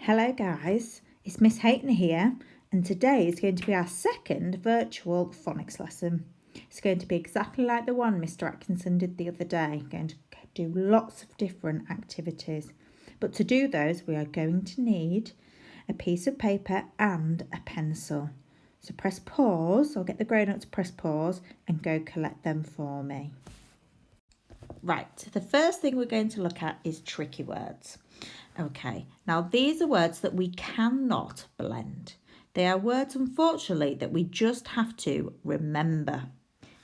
Hello guys, it's Miss Hayton here, and today is going to be our second virtual phonics lesson. It's going to be exactly like the one Mr. Atkinson did the other day. Going to do lots of different activities, but to do those we are going to need a piece of paper and a pencil. So press pause, or get the grown-up to press pause and go collect them for me. Right, the first thing we're going to look at is tricky words. Okay, now these are words that we cannot blend. They are words, unfortunately, that we just have to remember.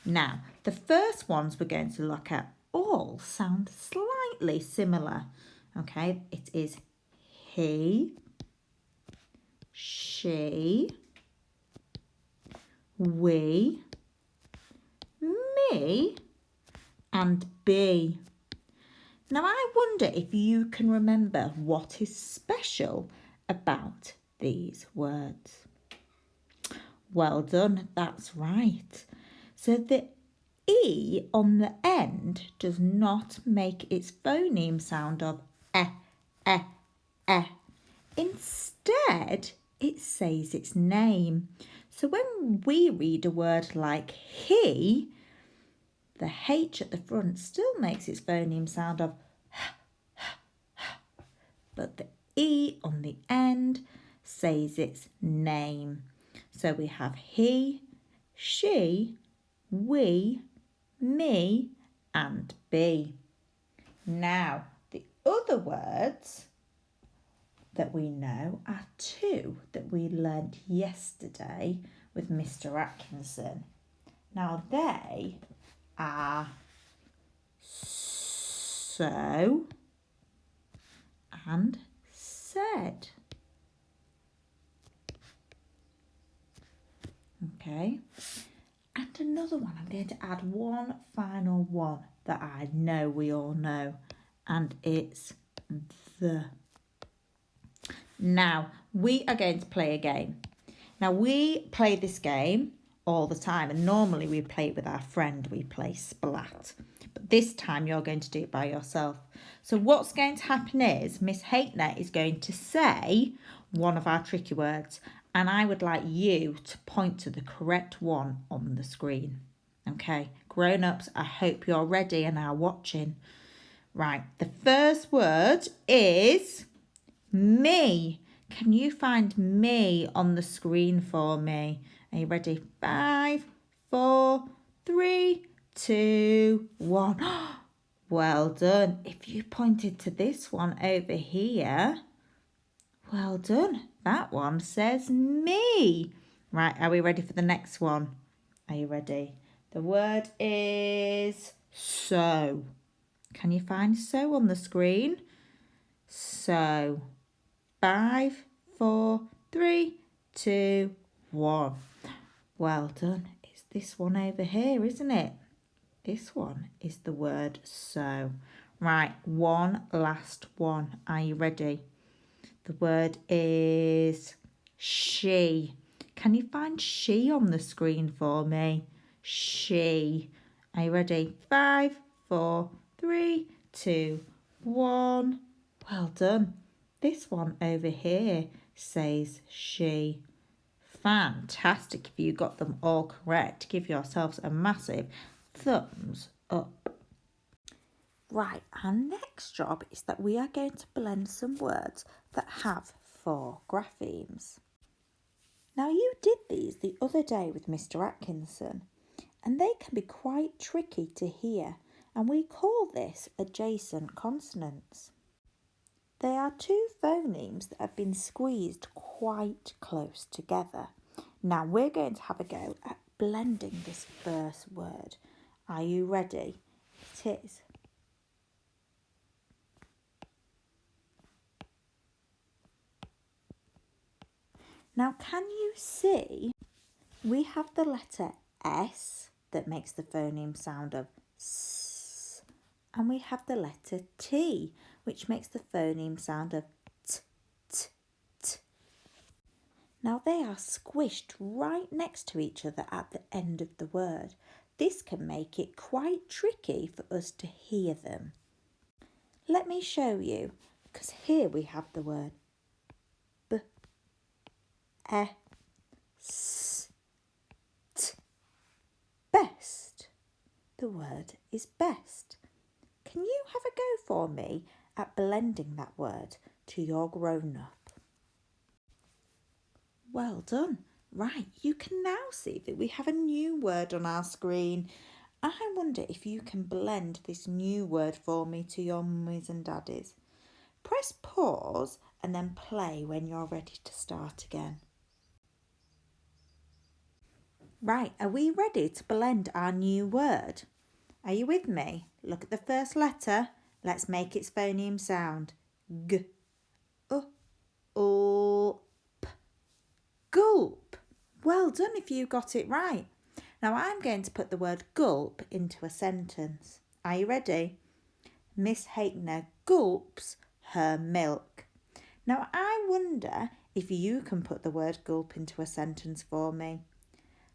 Now, the first ones we're going to look at all sound slightly similar. Okay, it is he, she, we, me, and be. Now, I wonder if you can remember what is special about these words. Well done, that's right. So the E on the end does not make its phoneme sound of eh, eh, eh. Instead, it says its name. So when we read a word like he, the H at the front still makes its phoneme sound of but the E on the end says its name. So we have he, she, we, me, and be. Now, the other words that we know are two that we learnt yesterday with Mr. Atkinson. Now, they are so and said. Okay, and another one, I'm going to add one final one that I know we all know, and it's the. Now, we are going to play a game. Now, we play this game all the time, and normally we play it with our friend, we play Splat. But this time you're going to do it by yourself. So what's going to happen is Miss Haytner is going to say one of our tricky words, and I would like you to point to the correct one on the screen. Okay, grown-ups, I hope you're ready and are watching. Right, the first word is me. Can you find me on the screen for me? Are you ready? 5, 4, 3, 2, 1. Well done. If you pointed to this one over here, well done. That one says me. Right, are we ready for the next one? Are you ready? The word is so. Can you find so on the screen? So. 5, 4, 3, 2, 1. Well done. It's this one over here, isn't it? This one is the word so. Right, one last one. Are you ready? The word is she. Can you find she on the screen for me? She. Are you ready? 5, 4, 3, 2, 1. Well done. This one over here says she. Fantastic. If you got them all correct, give yourselves a massive thumbs up. Right, our next job is that we are going to blend some words that have 4 graphemes. Now, you did these the other day with Mr. Atkinson, and they can be quite tricky to hear, and we call this adjacent consonants. They are 2 phonemes that have been squeezed quite close together. Now we're going to have a go at blending this first word. Are you ready? It is. Now can you see we have the letter S that makes the phoneme sound of S, and we have the letter T which makes the phoneme sound of T, T, T. Now they are squished right next to each other at the end of the word. This can make it quite tricky for us to hear them. Let me show you, because here we have the word B, E, S, T. Best. The word is best. Can you have a go for me at blending that word to your grown-up? Well done. Right, you can now see that we have a new word on our screen. I wonder if you can blend this new word for me to your mummies and daddies. Press pause and then play when you're ready to start again. Right, are we ready to blend our new word? Are you with me? Look at the first letter. Let's make its phoneme sound. G, U, O, P. Gulp. Well done if you got it right. Now I'm going to put the word gulp into a sentence. Are you ready? Miss Haytner gulps her milk. Now I wonder if you can put the word gulp into a sentence for me.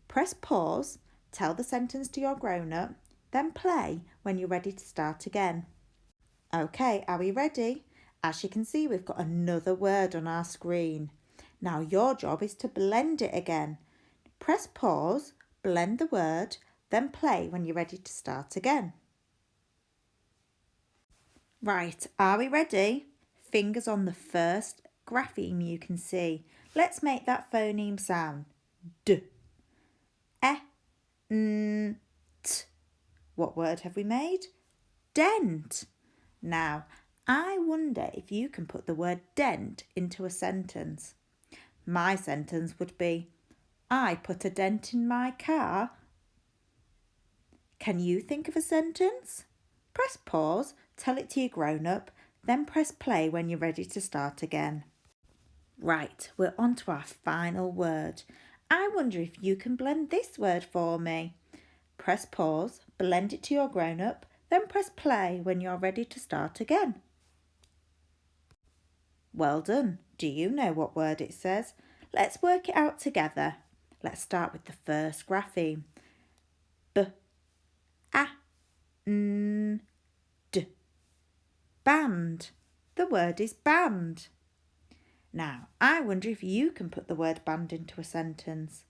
Press pause, tell the sentence to your grown-up, then play when you're ready to start again. Okay, are we ready? As you can see, we've got another word on our screen. Now your job is to blend it again. Press pause, blend the word, then play when you're ready to start again. Right, are we ready? Fingers on the first grapheme you can see. Let's make that phoneme sound. D, E, N, T. What word have we made? Dent. Now, I wonder if you can put the word dent into a sentence. My sentence would be, I put a dent in my car. Can you think of a sentence? Press pause, tell it to your grown-up, then press play when you're ready to start again. Right, we're on to our final word. I wonder if you can blend this word for me. Press pause, blend it to your grown-up, then press play when you're ready to start again. Well done. Do you know what word it says? Let's work it out together. Let's start with the first grapheme. B, A, N, D. Band. The word is band. Now, I wonder if you can put the word band into a sentence.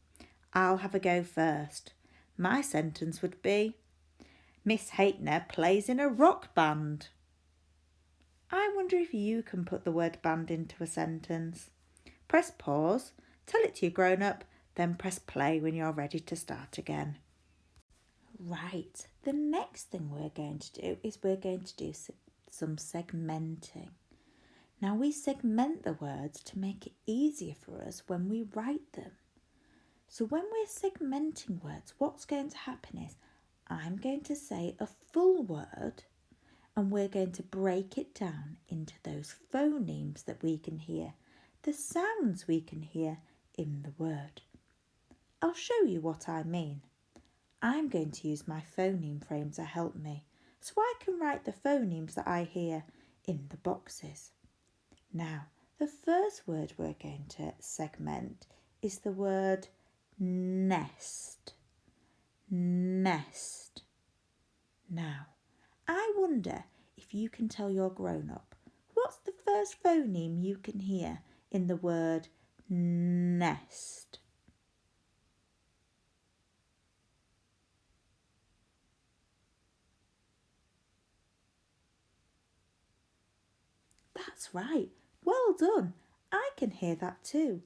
I'll have a go first. My sentence would be, Miss Haytner plays in a rock band. I wonder if you can put the word band into a sentence. Press pause, tell it to your grown-up, then press play when you're ready to start again. Right, the next thing we're going to do is we're going to do some segmenting. Now we segment the words to make it easier for us when we write them. So when we're segmenting words, what's going to happen is I'm going to say a full word and we're going to break it down into those phonemes that we can hear, the sounds we can hear in the word. I'll show you what I mean. I'm going to use my phoneme frame to help me so I can write the phonemes that I hear in the boxes. Now, the first word we're going to segment is the word nest. Nest. Now, I wonder if you can tell your grown-up what's the first phoneme you can hear in the word nest. That's right. Well done. I can hear that too.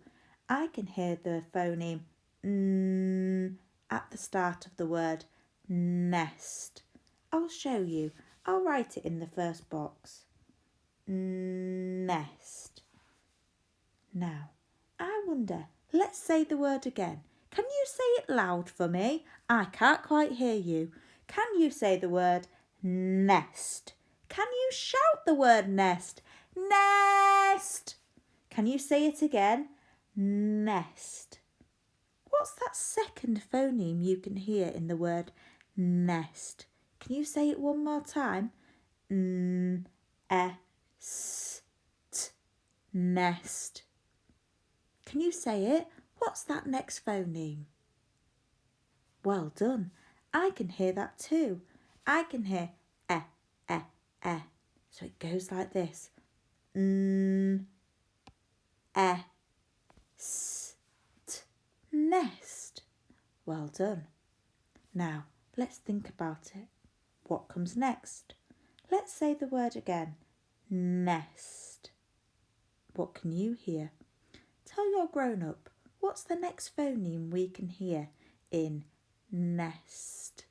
I can hear the phoneme n at the start of the word nest. I'll show you. I'll write it in the first box. Nest. Now, I wonder, let's say the word again. Can you say it loud for me? I can't quite hear you. Can you say the word nest? Can you shout the word nest? Nest! Can you say it again? Nest. What's that second phoneme you can hear in the word nest? Can you say it one more time? N, E, S, T. Nest. Can you say it? What's that next phoneme? Well done. I can hear that too. I can hear E, E, E. So it goes like this. N, E, done. Now, let's think about it. What comes next? Let's say the word again. Nest. What can you hear? Tell your grown-up, what's the next phoneme we can hear in nest?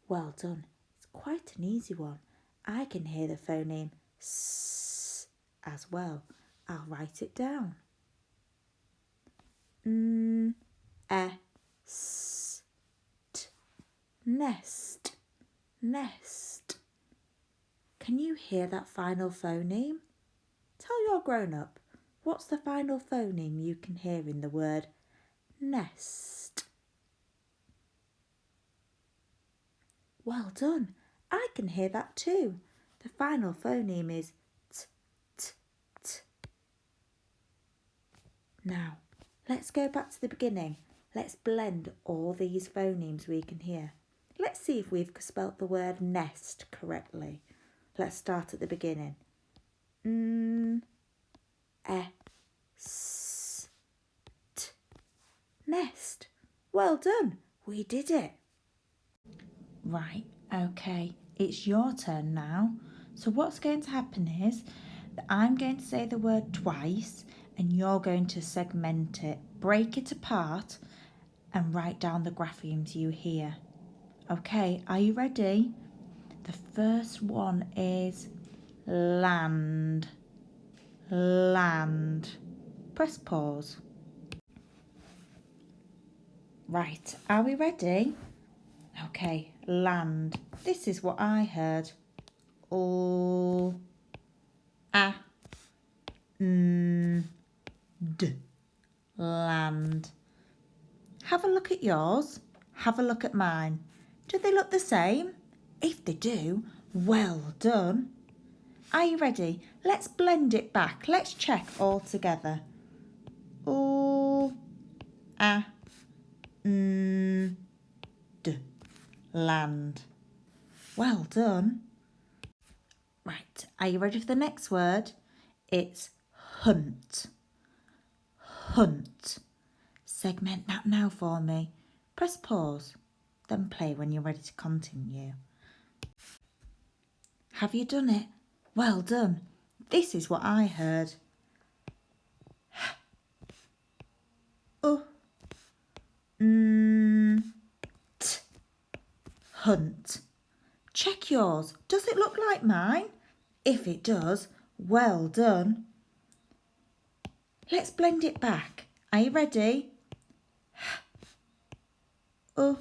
Well done. It's quite an easy one. I can hear the phoneme S as well. I'll write it down. S, t, nest, nest. Can you hear that final phoneme? Tell your grown-up, what's the final phoneme you can hear in the word nest? Well done. I can hear that too. The final phoneme is t, t, t. Now, let's go back to the beginning. Let's blend all these phonemes we can hear. Let's see if we've spelt the word nest correctly. Let's start at the beginning. S, t, nest. Well done. We did it. Right, okay, it's your turn now. So what's going to happen is that I'm going to say the word twice and you're going to segment it, break it apart and write down the graphemes you hear. Okay, are you ready? The first one is land, land. Press pause. Right, are we ready? Okay, land. This is what I heard. D. Land. Have a look at yours. Have a look at mine. Do they look the same? If they do, well done. Are you ready? Let's blend it back. Let's check all together. D. Land. Well done. Right, are you ready for the next word? It's hunt. Hunt. Segment that now for me. Press pause, then play when you're ready to continue. Have you done it? Well done. This is what I heard. T. Hunt. Check yours. Does it look like mine? If it does, well done. Let's blend it back. Are you ready? T.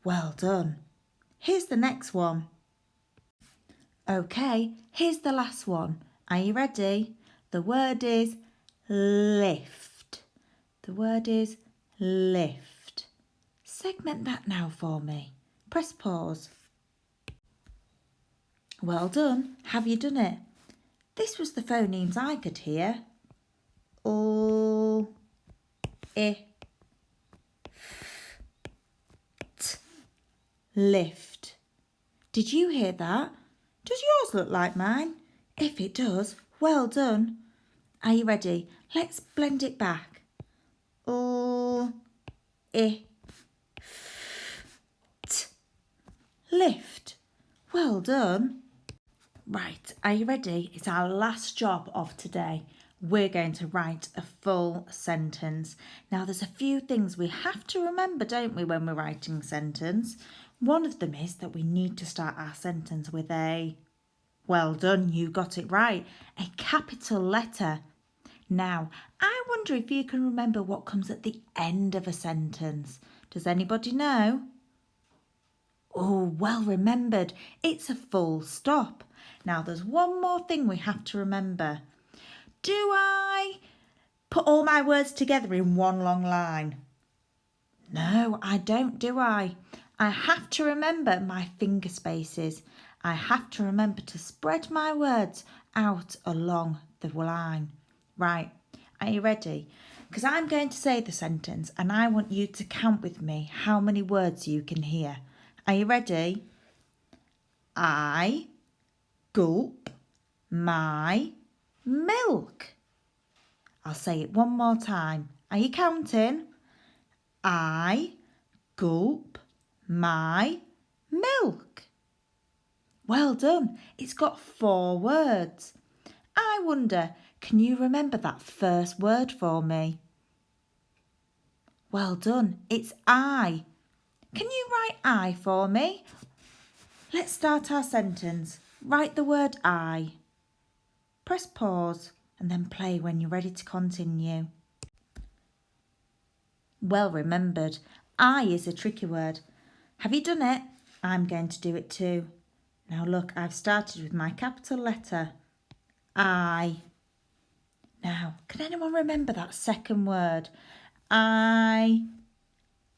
Well done. Here's the next one. Okay, here's the last one. Are you ready? The word is lift. The word is lift. Segment that now for me. Press pause. Well done. Have you done it? This was the phonemes I could hear. O, I, T. Lift. Did you hear that? Does yours look like mine? If it does, well done. Are you ready? Let's blend it back. O, I, T. Lift. Well done. Right, are you ready? It's our last job of today. We're going to write a full sentence. Now, there's a few things we have to remember, don't we, when we're writing a sentence? One of them is that we need to start our sentence with a, well done, you got it right, a capital letter. Now, I wonder if you can remember what comes at the end of a sentence. Does anybody know? Oh, well remembered. It's a full stop. Now, there's one more thing we have to remember. Do I put all my words together in one long line? No, I don't, do I? I have to remember my finger spaces. I have to remember to spread my words out along the line. Right, are you ready? Because I'm going to say the sentence and I want you to count with me how many words you can hear. Are you ready? I, gulp, my milk. I'll say it one more time. Are you counting? I gulp my milk. Well done. It's got 4 words. I wonder, can you remember that first word for me? Well done. It's I. Can you write I for me? Let's start our sentence. Write the word I. Press pause and then play when you're ready to continue. Well remembered. I is a tricky word. Have you done it? I'm going to do it too. Now look, I've started with my capital letter. I. Now, can anyone remember that second word? I.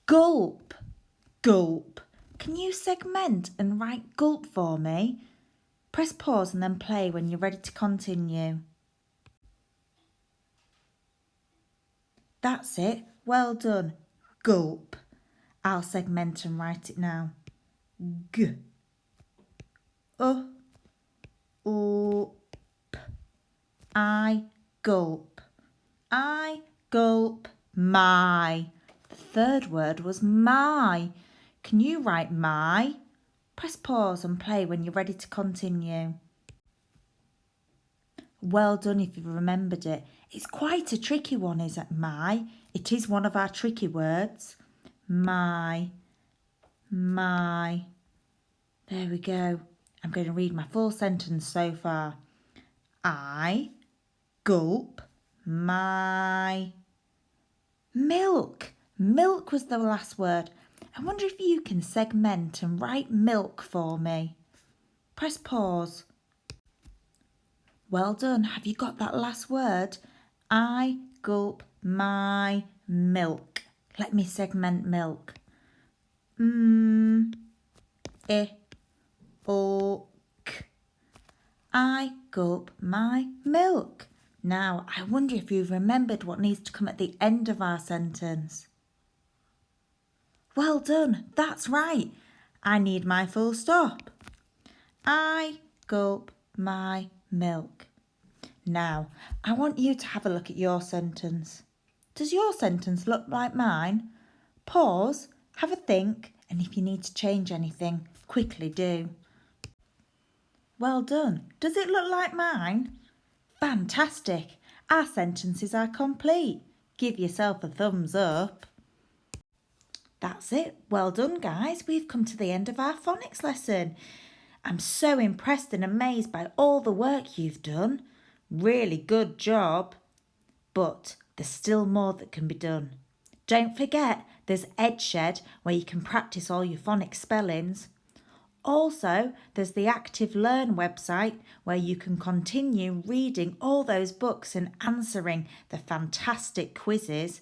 Gulp. Gulp. Can you segment and write gulp for me? Press pause and then play when you're ready to continue. That's it. Well done. Gulp. I'll segment and write it now. G. U. P. I gulp. I gulp my. The third word was my. Can you write my? Press pause and play when you're ready to continue. Well done if you've remembered it. It's quite a tricky one, is it? My. It is one of our tricky words. My. My. There we go. I'm going to read my full sentence so far. I gulp my milk. Milk was the last word. I wonder if you can segment and write milk for me. Press pause. Well done. Have you got that last word? I gulp my milk. Let me segment milk. I gulp my milk. Now, I wonder if you've remembered what needs to come at the end of our sentence. Well done. That's right. I need my full stop. I gulp my milk. Now, I want you to have a look at your sentence. Does your sentence look like mine? Pause, have a think, and if you need to change anything, quickly do. Well done. Does it look like mine? Fantastic. Our sentences are complete. Give yourself a thumbs up. That's it. Well done, guys. We've come to the end of our phonics lesson. I'm so impressed and amazed by all the work you've done. Really good job. But there's still more that can be done. Don't forget, there's EdShed where you can practice all your phonics spellings. Also, there's the Active Learn website where you can continue reading all those books and answering the fantastic quizzes.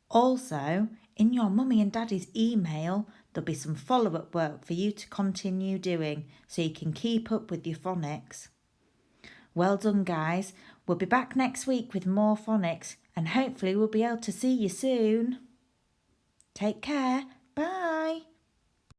Also, in your mummy and daddy's email, there'll be some follow-up work for you to continue doing so you can keep up with your phonics. Well done, guys. We'll be back next week with more phonics and hopefully we'll be able to see you soon. Take care. Bye.